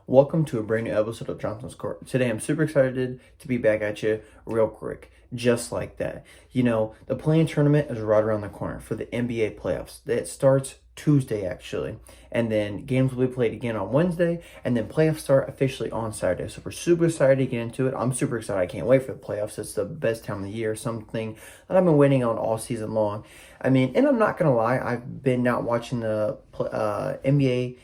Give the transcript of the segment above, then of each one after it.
Welcome to a brand new episode of Johnson's Court. Today I'm super excited to be back at you real quick, just like that. The play-in tournament is right around the corner for the NBA playoffs. It starts Tuesday, actually, and then games will be played again on Wednesday, and then playoffs start officially on Saturday. So we're super excited to get into it. I'm super excited. I can't wait for the playoffs. It's the best time of the year, something that I've been waiting on all season long. And I'm not going to lie, I've been not watching the NBA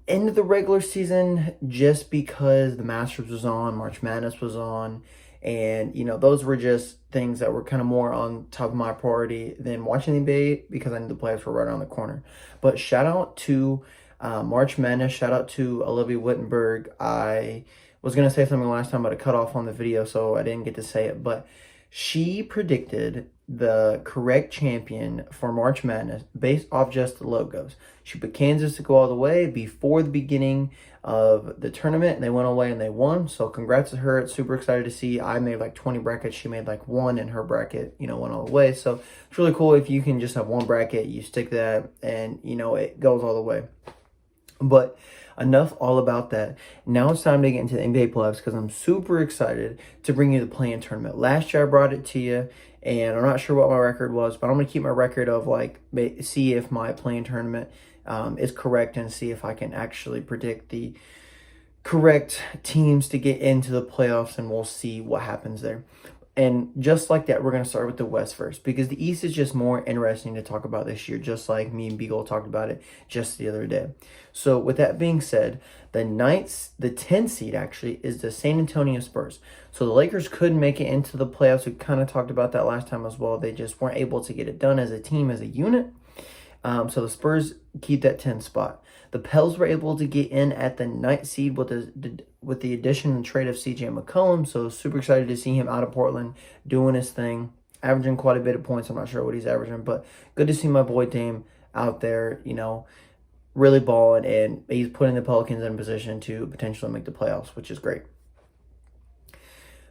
end of the regular season just because the Masters was on, March Madness was on, and those were just things that were kind of more on top of my priority than watching the NBA because I knew the playoffs were right around the corner. But shout out to March Madness, shout out to Olivia Wittenberg. I was going to say something last time, but I cut off on the video, so I didn't get to say it, but she predicted the correct champion for March Madness based off just the logos. She put Kansas to go all the way before the beginning of the tournament, and they went away and they won. So congrats to her. It's super excited to see. I made like 20 brackets. She made like one, and her bracket, went all the way. So it's really cool if you can just have one bracket, you stick that, and, it goes all the way. But enough all about that. Now it's time to get into the NBA playoffs because I'm super excited to bring you the play-in tournament. Last year I brought it to you, and I'm not sure what my record was, but I'm going to keep my record of see if my play-in tournament is correct and see if I can actually predict the correct teams to get into the playoffs, and we'll see what happens there. And just like that, we're going to start with the West first because the East is just more interesting to talk about this year, just like me and Beagle talked about it just the other day. So with that being said, the 10th seed actually is the San Antonio Spurs. So the Lakers could make it into the playoffs. We kind of talked about that last time as well. They just weren't able to get it done as a team, as a unit. So the Spurs keep that 10th spot. The Pels were able to get in at the 9th seed with the addition and trade of CJ McCollum. So super excited to see him out of Portland doing his thing, averaging quite a bit of points. I'm not sure what he's averaging, but good to see my boy Dame out there, really balling, and he's putting the Pelicans in a position to potentially make the playoffs, which is great.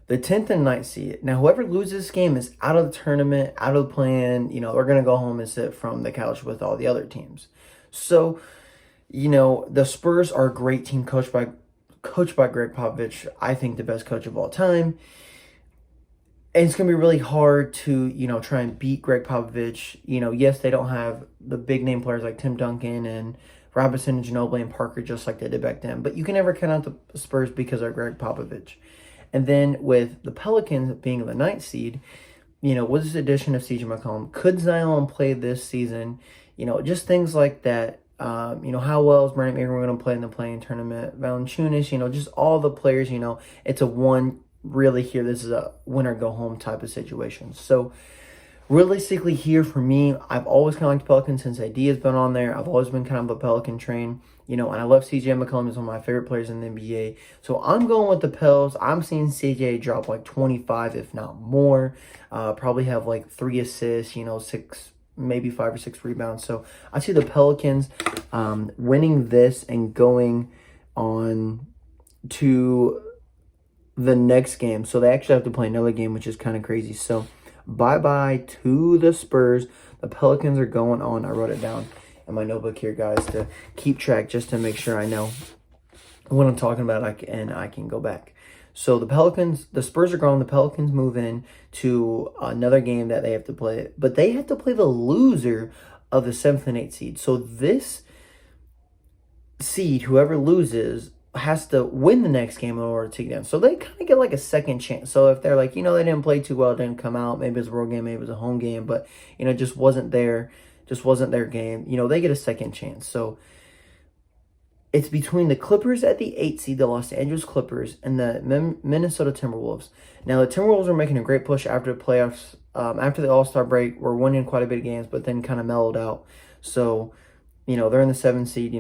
The 10th and 9th seed. Now, whoever loses this game is out of the tournament, out of the plan. They're going to go home and sit from the couch with all the other teams. So, the Spurs are a great team coached by Greg Popovich. I think the best coach of all time. And it's going to be really hard to, try and beat Greg Popovich. Yes, they don't have the big name players like Tim Duncan and Robinson and Ginobili and Parker just like they did back then. But you can never count out the Spurs because of Greg Popovich. And then with the Pelicans being the 9th seed, with this addition of CJ McCollum, could Zion play this season? Just things like that. How well is Brandon Ingram going to play in the play-in tournament? Valanciunas, just all the players, it's a one, really here, this is a winner-go-home type of situation. So realistically here for me, I've always kind of liked the Pelicans since AD has been on there. I've always been kind of a Pelican train, and I love CJ McCollum. He's one of my favorite players in the NBA. So I'm going with the Pels. I'm seeing CJ drop like 25, if not more. Probably have like 3 assists, 6, maybe 5 or 6 rebounds. So I see the Pelicans winning this and going on to the next game. So they actually have to play another game, which is kind of crazy. So bye-bye to the Spurs. The Pelicans are going on. I wrote it down in my notebook here, guys, to keep track just to make sure I know what I'm talking about and I can go back. So the Spurs are gone. The Pelicans move in to another game that they have to play. But they have to play the loser of the 7th and 8th seed. So this seed, whoever loses, has to win the next game in order to get in. So they kind of get like a second chance. So if they're like, they didn't play too well, it didn't come out, maybe it's a road game, maybe it was a home game, but, just wasn't their game, they get a second chance. So it's between the Clippers at the 8th seed, the Los Angeles Clippers, and the Minnesota Timberwolves. Now, the Timberwolves are making a great push after the playoffs. After the All-Star break, we're winning quite a bit of games, but then kind of mellowed out. So, they're in the 7th seed,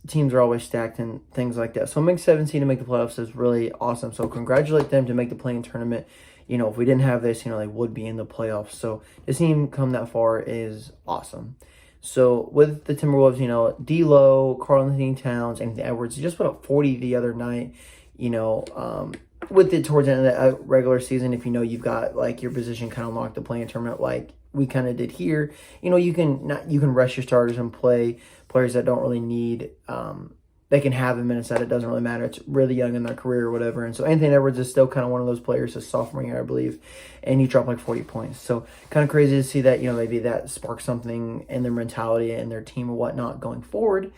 teams are always stacked and things like that. So make 7 seed to make the playoffs is really awesome. So congratulate them to make the play-in tournament. If we didn't have this, they would be in the playoffs. So to see them come that far is awesome. So with the Timberwolves, D'Lo, Karl-Anthony Towns, Anthony Edwards, just put up 40 the other night. With it towards the end of the regular season, if you've got like your position kind of locked to play in tournament like we kind of did here, you can rest your starters and play players that don't really need they can have in minutes that it doesn't really matter. It's really young in their career or whatever. And so Anthony Edwards is still kind of one of those players, his sophomore year, I believe, and he dropped like 40 points. So kind of crazy to see that, maybe that sparks something in their mentality and their team or whatnot going forward.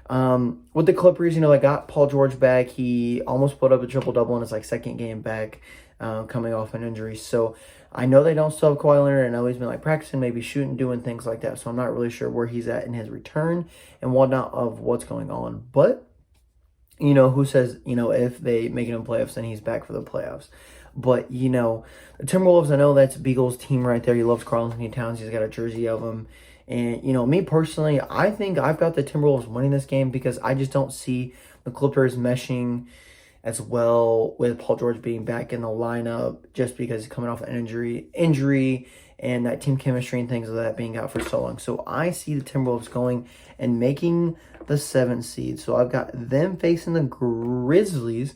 With the Clippers, they got Paul George back. He almost put up a triple-double in his second game back, coming off an injury. So I know they don't still have Kawhi Leonard. I know he's been practicing, maybe shooting, doing things like that. So I'm not really sure where he's at in his return and whatnot of what's going on. But, who says, if they make it in playoffs, then he's back for the playoffs. But, the Timberwolves, I know that's Beagle's team right there. He loves Karl-Anthony Towns. He's got a jersey of him. And, me personally, I think I've got the Timberwolves winning this game because I just don't see the Clippers meshing as well with Paul George being back in the lineup just because he's coming off an injury and that team chemistry and things of that being out for so long. So I see the Timberwolves going and making the 7th seed. So I've got them facing the Grizzlies,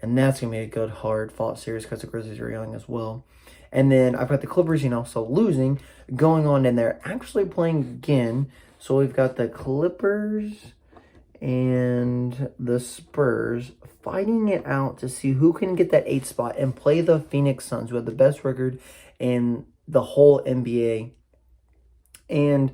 and that's going to be a good, hard-fought series because the Grizzlies are young as well. And then I've got the Clippers, so losing, going on, and they're actually playing again. So we've got the Clippers and the Spurs fighting it out to see who can get that 8th spot and play the Phoenix Suns, who have the best record in the whole NBA. And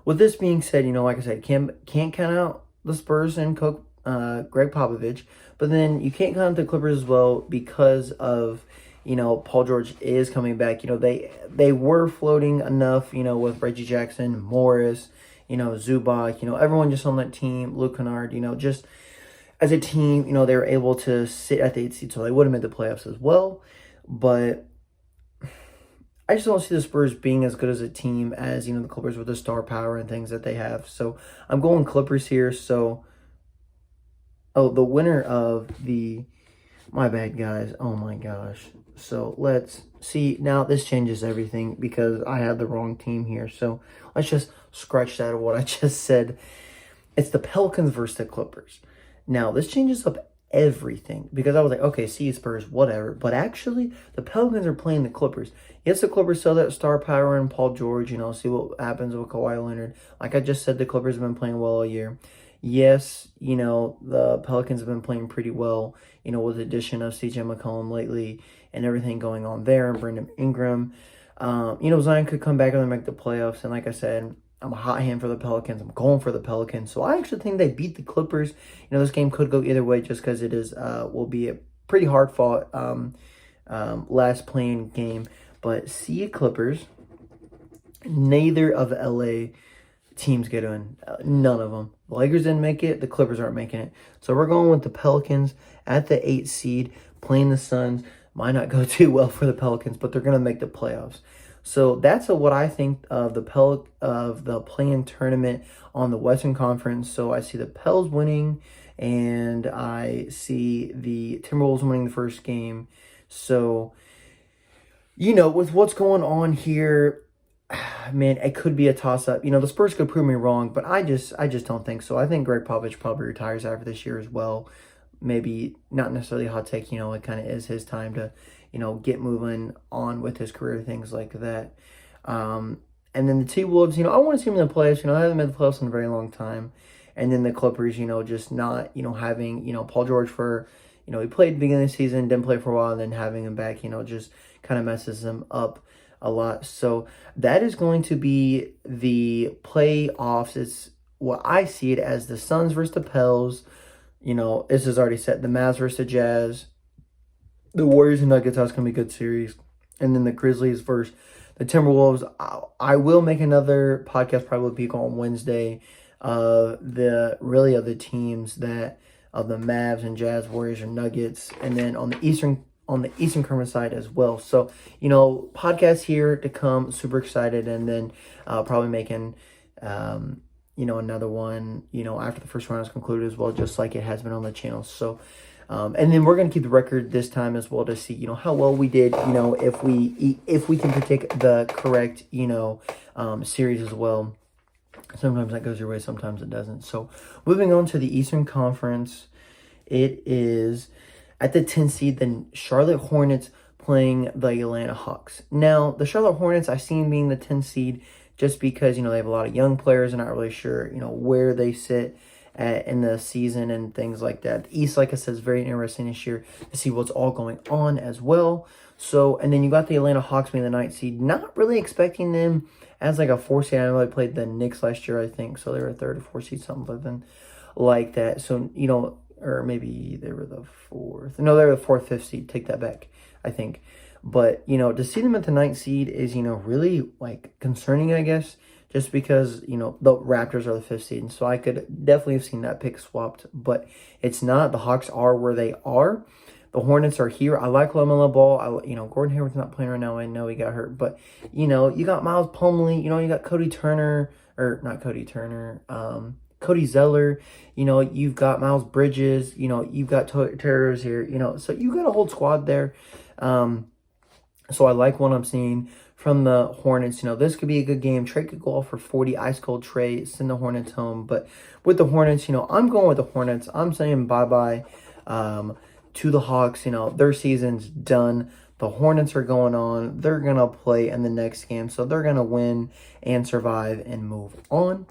with this being said, like I said, can't count out the Spurs and Greg Popovich, but then you can't count out the Clippers as well because of Paul George is coming back. They were floating enough, with Reggie Jackson, Morris, Zubac, everyone just on that team, Luke Kennard, just as a team, they were able to sit at the 8th seed, so they would have made the playoffs as well. But I just don't see the Spurs being as good as a team as, the Clippers with the star power and things that they have. So I'm going Clippers here. So, the winner of the... My bad, guys. Oh, my gosh. So, let's see. Now, this changes everything because I had the wrong team here. So, let's just scratch that of what I just said. It's the Pelicans versus the Clippers. Now, this changes up everything because I was like, okay, see, Spurs, whatever. But actually, the Pelicans are playing the Clippers. Yes, the Clippers sell that star power in Paul George. See what happens with Kawhi Leonard. Like I just said, the Clippers have been playing well all year. Yes, the Pelicans have been playing pretty well, with the addition of CJ McCollum lately and everything going on there, and Brandon Ingram. Zion could come back and make the playoffs. And like I said, I'm a hot hand for the Pelicans. I'm going for the Pelicans. So I actually think they beat the Clippers. This game could go either way just because it is will be a pretty hard-fought last playing game. But see you, Clippers. Neither of the LA teams get in. None of them. The Lakers didn't make it. The Clippers aren't making it. So we're going with the Pelicans at the 8th seed, playing the Suns. Might not go too well for the Pelicans, but they're going to make the playoffs. So that's what I think of the play-in tournament on the Western Conference. So I see the Pels winning, and I see the Timberwolves winning the first game. So, with what's going on here, man, it could be a toss-up. The Spurs could prove me wrong, but I just don't think so. I think Greg Popovich probably retires after this year as well. Maybe not necessarily a hot take, it kind of is his time to, get moving on with his career, things like that. And then the T-Wolves, I want to see them in the playoffs. They haven't made the playoffs in a very long time. And then the Clippers, just not, having, Paul George for, he played at the beginning of the season, didn't play for a while, and then having him back, just kind of messes them up a lot. So that is going to be the playoffs. It's what I see it as: the Suns versus the Pels. This is already set. The Mavs versus the Jazz. The Warriors and Nuggets, that's going to be a good series. And then the Grizzlies versus the Timberwolves. I will make another podcast probably with people on Wednesday of the teams that of the Mavs and Jazz, Warriors and Nuggets, and then on the Eastern Conference side as well. So, podcast here to come. Super excited, and then probably making another one, after the first round is concluded as well, just like it has been on the channel. So, and then we're going to keep the record this time as well to see, how well we did, if we can predict the correct, series as well. Sometimes that goes your way, sometimes it doesn't. So, moving on to the Eastern Conference, it is at the 10th seed, the Charlotte Hornets playing the Atlanta Hawks. Now, the Charlotte Hornets, I see them being the 10th seed just because, they have a lot of young players and not really sure, where they sit in the season and things like that. The East, like I said, is very interesting this year to see what's all going on as well. So, and then you got the Atlanta Hawks being the 9th seed. Not really expecting them as like a 4 seed. I know they played the Knicks last year, I think. So they were a 3rd or 4th seed, something like that. So, or maybe they were the 4th. No, they were the 4th, 5th seed. Take that back, I think. But, to see them at the 9th seed is, really like concerning, I guess. Just because, the Raptors are the 5th seed. And so I could definitely have seen that pick swapped. But it's not. The Hawks are where they are. The Hornets are here. I like LaMelo Ball. Gordon Hayward's not playing right now. I know he got hurt. But, you got Miles Plumlee. You got Cody Turner. Or not Cody Turner. Cody Zeller. You've got Miles Bridges. You've got Terror here. So you got a whole squad there. So I like what I'm seeing from the Hornets. This could be a good game. Trey could go off for 40. Ice cold Trey. Send the Hornets home. But with the Hornets, I'm going with the Hornets. I'm saying bye-bye to the Hawks. Their season's done. The Hornets are going on. They're going to play in the next game. So they're going to win and survive and move on.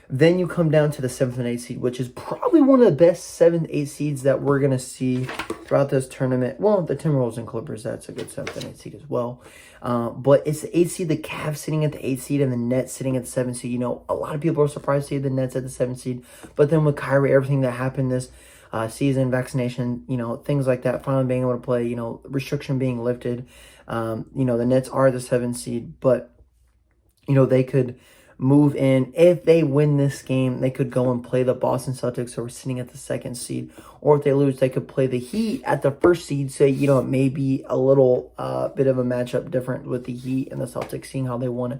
Then you come down to the 7th and 8th seed, which is probably one of the best 7th, 8th seeds that we're going to see throughout this tournament. Well, the Timberwolves and Clippers, that's a good 7th and 8th seed as well. But it's the 8th seed, the Cavs sitting at the 8th seed, and the Nets sitting at the 7th seed. A lot of people are surprised to see the Nets at the 7th seed. But then with Kyrie, everything that happened this season, vaccination, things like that, finally being able to play, restriction being lifted. The Nets are the 7th seed, but, they could move in. If they win this game, they could go and play the Boston Celtics, who are sitting at the 2nd seed. Or if they lose, they could play the Heat at the 1st seed. So, it may be a little bit of a matchup different with the Heat and the Celtics, seeing how they want to,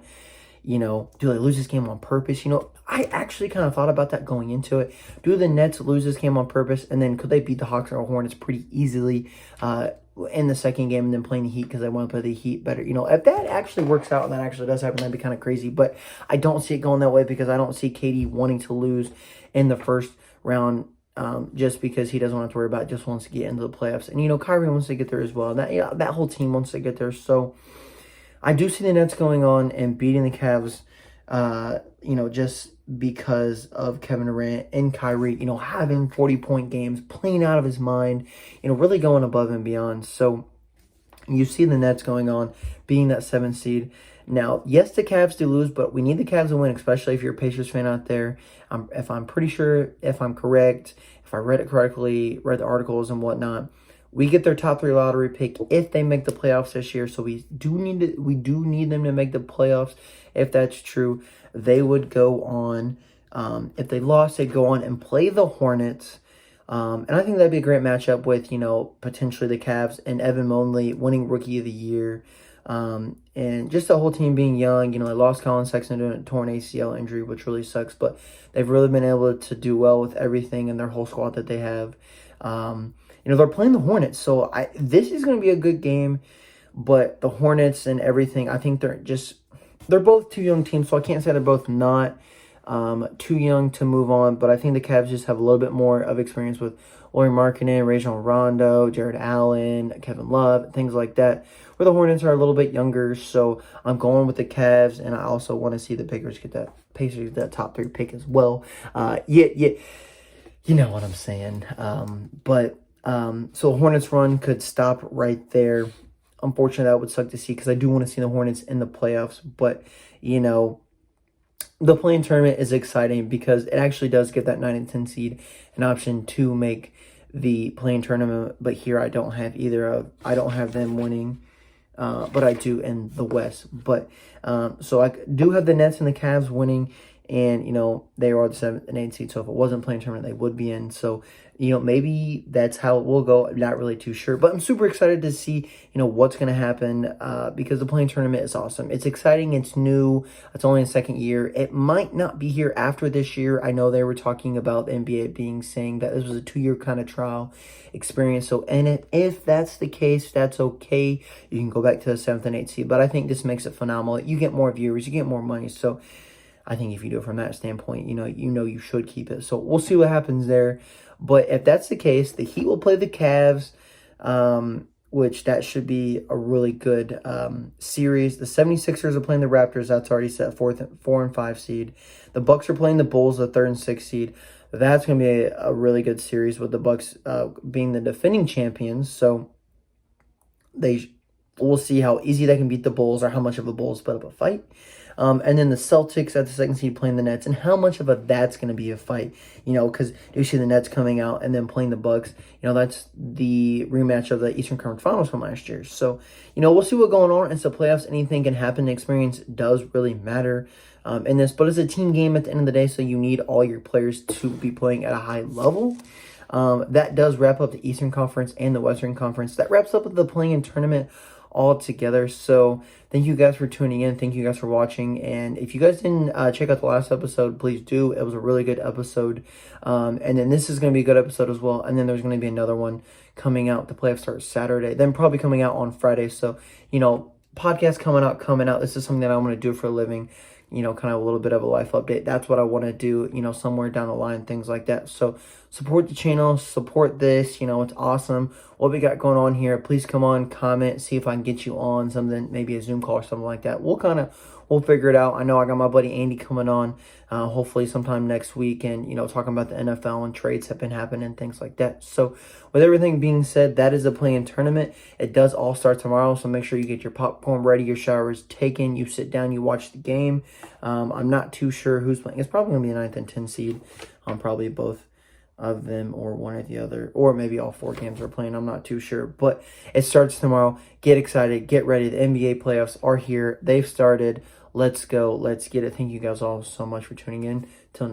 do they lose this game on purpose? I actually kind of thought about that going into it. Do the Nets lose this game on purpose? And then could they beat the Hawks or Hornets pretty easily in the second game and then playing the Heat because they want to play the Heat better? If that actually works out and that actually does happen, that'd be kind of crazy. But I don't see it going that way because I don't see KD wanting to lose in the first round just because he doesn't want to worry about it, just wants to get into the playoffs. And, Kyrie wants to get there as well. That whole team wants to get there. So I do see the Nets going on and beating the Cavs, just because of Kevin Durant and Kyrie, having 40-point games, playing out of his mind, really going above and beyond. So you see the Nets going on, being that 7th seed. Now, yes, the Cavs do lose, but we need the Cavs to win, especially if you're a Pacers fan out there. If I'm correct, if I read it correctly, read the articles and whatnot, we get their top 3 lottery pick if they make the playoffs this year. So we do need them to make the playoffs. If that's true, they would go on. If they lost, they'd go on and play the Hornets. And I think that'd be a great matchup with, potentially the Cavs and Evan Mobley winning Rookie of the Year. And just the whole team being young. They lost Colin Sexton to a torn ACL injury, which really sucks. But they've really been able to do well with everything and their whole squad that they have. They're playing the Hornets, so this is going to be a good game. But the Hornets and everything, I think they're both two young teams, so I can't say they're both not too young to move on. But I think the Cavs just have a little bit more of experience with Lauri Markkanen, Rajon Rondo, Jared Allen, Kevin Love, things like that. Where the Hornets are a little bit younger, so I'm going with the Cavs, and I also want to see the Pacers get that top 3 pick as well. Yeah, you know what I'm saying. So Hornets run could stop right there. Unfortunately, that would suck to see because I do want to see the Hornets in the playoffs. But, the play-in tournament is exciting because it actually does give that 9 and 10 seed an option to make the play-in tournament. But here I don't have I don't have them winning, but I do in the West. But so I do have the Nets and the Cavs winning. And, they are the 7th and 8th seed. So if it wasn't playing tournament, they would be in. So, maybe that's how it will go. I'm not really too sure. But I'm super excited to see, what's going to happen because the playing tournament is awesome. It's exciting. It's new. It's only the 2nd year. It might not be here after this year. I know they were talking about the NBA saying that this was a 2-year kind of trial experience. So, if that's the case, that's okay. You can go back to the 7th and 8th seed. But I think this makes it phenomenal. You get more viewers. You get more money. So, I think if you do it from that standpoint, you should keep it. So we'll see what happens there. But if that's the case, the Heat will play the Cavs, which that should be a really good series. The 76ers are playing the Raptors. That's already set 4 and 5 seed. The Bucks are playing the Bulls, the 3rd and 6th seed. That's going to be a really good series with the Bucks being the defending champions. So we'll see how easy they can beat the Bulls or how much of a Bulls put up a fight. And then the Celtics at the second seed playing the Nets, and how much of that's going to be a fight, because you see the Nets coming out and then playing the Bucks. That's the rematch of the Eastern Conference Finals from last year. So, we'll see what's going on. It's the playoffs. Anything can happen. The experience does really matter in this, but it's a team game at the end of the day, so you need all your players to be playing at a high level. That does wrap up the Eastern Conference and the Western Conference. That wraps up the play-in tournament all together. So thank you guys for tuning in. Thank you guys for watching. And if you guys didn't check out the last episode, please do. It was a really good episode. And then this is going to be a good episode as well. And then there's going to be another one coming out. The playoffs start Saturday. Then probably coming out on Friday. So, podcast coming out. This is something that I want to do for a living. Kind of a little bit of a life update. That's what I want to do, somewhere down the line, things like that. So support the channel, support this, it's awesome. What we got going on here, please come on, comment, see if I can get you on something, maybe a Zoom call or something like that. We'll figure it out. I know I got my buddy Andy coming on, hopefully sometime next week, and, talking about the NFL and trades have been happening, things like that. So with everything being said, that is a play-in tournament. It does all start tomorrow, so make sure you get your popcorn ready, your showers taken, you sit down, you watch the game. I'm not too sure who's playing. It's probably going to be a 9th and 10th seed. Probably both of them or one or the other, or maybe all 4 games are playing. I'm not too sure, but it starts tomorrow. Get excited, get ready. The NBA playoffs are here. They've started. Let's go. Let's get it. Thank you guys all so much for tuning in. Till next